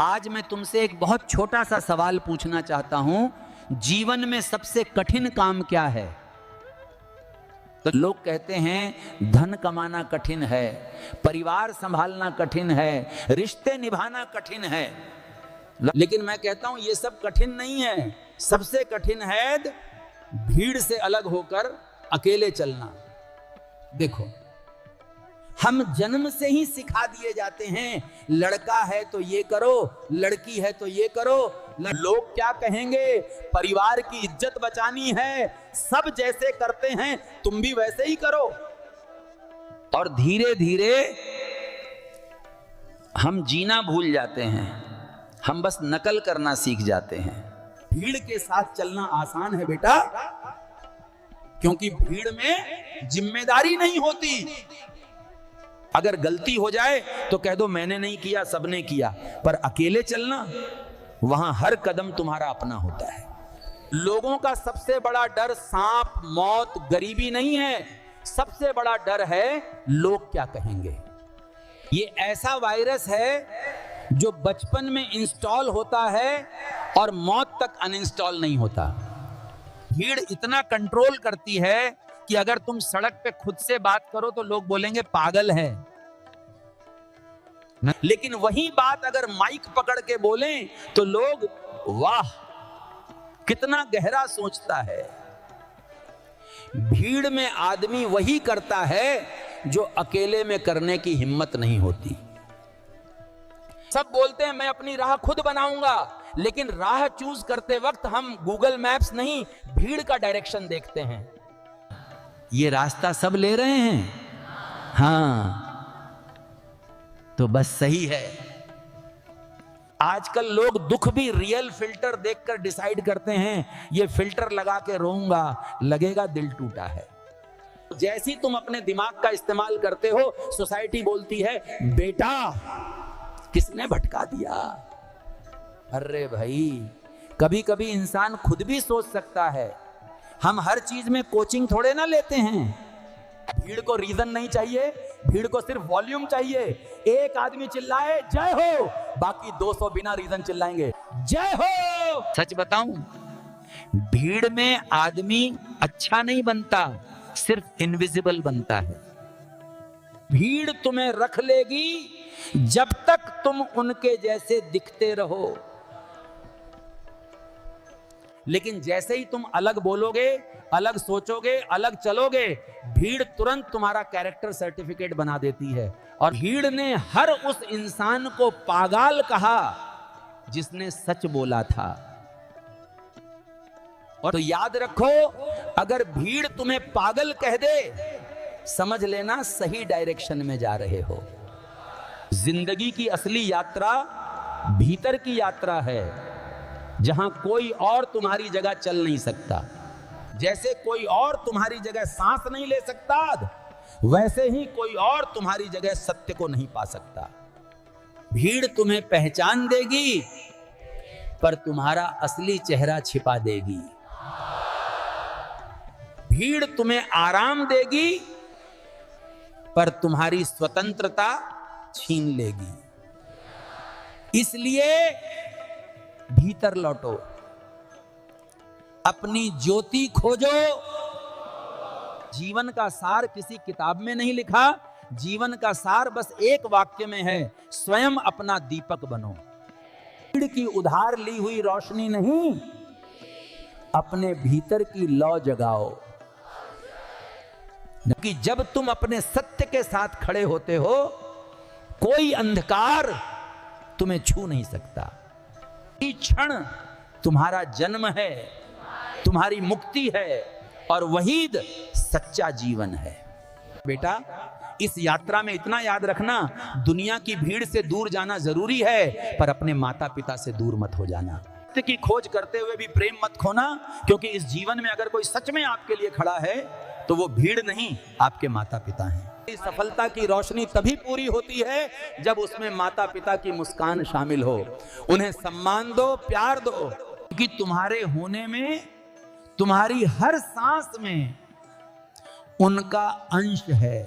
आज मैं तुमसे एक बहुत छोटा सा सवाल पूछना चाहता हूं, जीवन में सबसे कठिन काम क्या है? तो लोग कहते हैं धन कमाना कठिन है, परिवार संभालना कठिन है, रिश्ते निभाना कठिन है। लेकिन मैं कहता हूं ये सब कठिन नहीं है। सबसे कठिन है भीड़ से अलग होकर अकेले चलना। देखो, हम जन्म से ही सिखा दिए जाते हैं, लड़का है तो ये करो, लड़की है तो ये करो, लोग क्या कहेंगे, परिवार की इज्जत बचानी है, सब जैसे करते हैं तुम भी वैसे ही करो। और धीरे धीरे हम जीना भूल जाते हैं, हम बस नकल करना सीख जाते हैं। भीड़ के साथ चलना आसान है बेटा, क्योंकि भीड़ में जिम्मेदारी नहीं होती। अगर गलती हो जाए तो कह दो मैंने नहीं किया, सबने किया। पर अकेले चलना, वहां हर कदम तुम्हारा अपना होता है। लोगों का सबसे बड़ा डर सांप, मौत, गरीबी नहीं है। सबसे बड़ा डर है लोग क्या कहेंगे। ये ऐसा वायरस है जो बचपन में इंस्टॉल होता है और मौत तक अनइंस्टॉल नहीं होता। भीड़ इतना कंट्रोल करती है कि अगर तुम सड़क पे खुद से बात करो तो लोग बोलेंगे पागल है, लेकिन वही बात अगर माइक पकड़ के बोलें तो लोग वाह कितना गहरा सोचता है। भीड़ में आदमी वही करता है जो अकेले में करने की हिम्मत नहीं होती। सब बोलते हैं मैं अपनी राह खुद बनाऊंगा, लेकिन राह चूज करते वक्त हम गूगल मैप्स नहीं, भीड़ का डायरेक्शन देखते हैं। ये रास्ता सब ले रहे हैं, हाँ तो बस सही है। आजकल लोग दुख भी रियल फिल्टर देखकर डिसाइड करते हैं, ये फिल्टर लगा के रोऊंगा, लगेगा दिल टूटा है। जैसी तुम अपने दिमाग का इस्तेमाल करते हो, सोसाइटी बोलती है बेटा किसने भटका दिया। अरे भाई, कभी कभी इंसान खुद भी सोच सकता है। हम हर चीज में कोचिंग थोड़े ना लेते हैं। भीड़ को रीजन नहीं चाहिए, भीड़ को सिर्फ वॉल्यूम चाहिए। एक आदमी चिल्लाए जय हो, बाकी 200 बिना रीजन चिल्लाएंगे जय हो। सच बताऊं, भीड़ में आदमी अच्छा नहीं बनता, सिर्फ इनविजिबल बनता है। भीड़ तुम्हें रख लेगी जब तक तुम उनके जैसे दिखते रहो, लेकिन जैसे ही तुम अलग बोलोगे, अलग सोचोगे, अलग चलोगे, भीड़ तुरंत तुम्हारा कैरेक्टर सर्टिफिकेट बना देती है। और भीड़ ने हर उस इंसान को पागल कहा जिसने सच बोला था। और तो याद रखो, अगर भीड़ तुम्हें पागल कह दे, समझ लेना सही डायरेक्शन में जा रहे हो। जिंदगी की असली यात्रा भीतर की यात्रा है, जहां कोई और तुम्हारी जगह चल नहीं सकता। जैसे कोई और तुम्हारी जगह सांस नहीं ले सकता, वैसे ही कोई और तुम्हारी जगह सत्य को नहीं पा सकता। भीड़ तुम्हें पहचान देगी, पर तुम्हारा असली चेहरा छिपा देगी। भीड़ तुम्हें आराम देगी, पर तुम्हारी स्वतंत्रता छीन लेगी। इसलिए भीतर लौटो, अपनी ज्योति खोजो। जीवन का सार किसी किताब में नहीं लिखा, जीवन का सार बस एक वाक्य में है, स्वयं अपना दीपक बनो। भीड़ की उधार ली हुई रोशनी नहीं, अपने भीतर की लौ जगाओ। कि जब तुम अपने सत्य के साथ खड़े होते हो, कोई अंधकार तुम्हें छू नहीं सकता। ये क्षण तुम्हारा जन्म है, तुम्हारी मुक्ति है, और वही सच्चा जीवन है। बेटा, इस यात्रा में इतना याद रखना, दुनिया की भीड़ से दूर जाना जरूरी है, पर अपने माता पिता से दूर मत हो जाना। सत्य की खोज करते हुए भी प्रेम मत खोना, क्योंकि इस जीवन में अगर कोई सच में आपके लिए खड़ा है तो वो भीड़ नहीं, आपके माता पिता हैं। सफलता की रोशनी तभी पूरी होती है जब उसमें माता पिता की मुस्कान शामिल हो। उन्हें सम्मान दो, प्यार दो, क्योंकि तुम्हारे होने में, तुम्हारी हर सांस में उनका अंश है।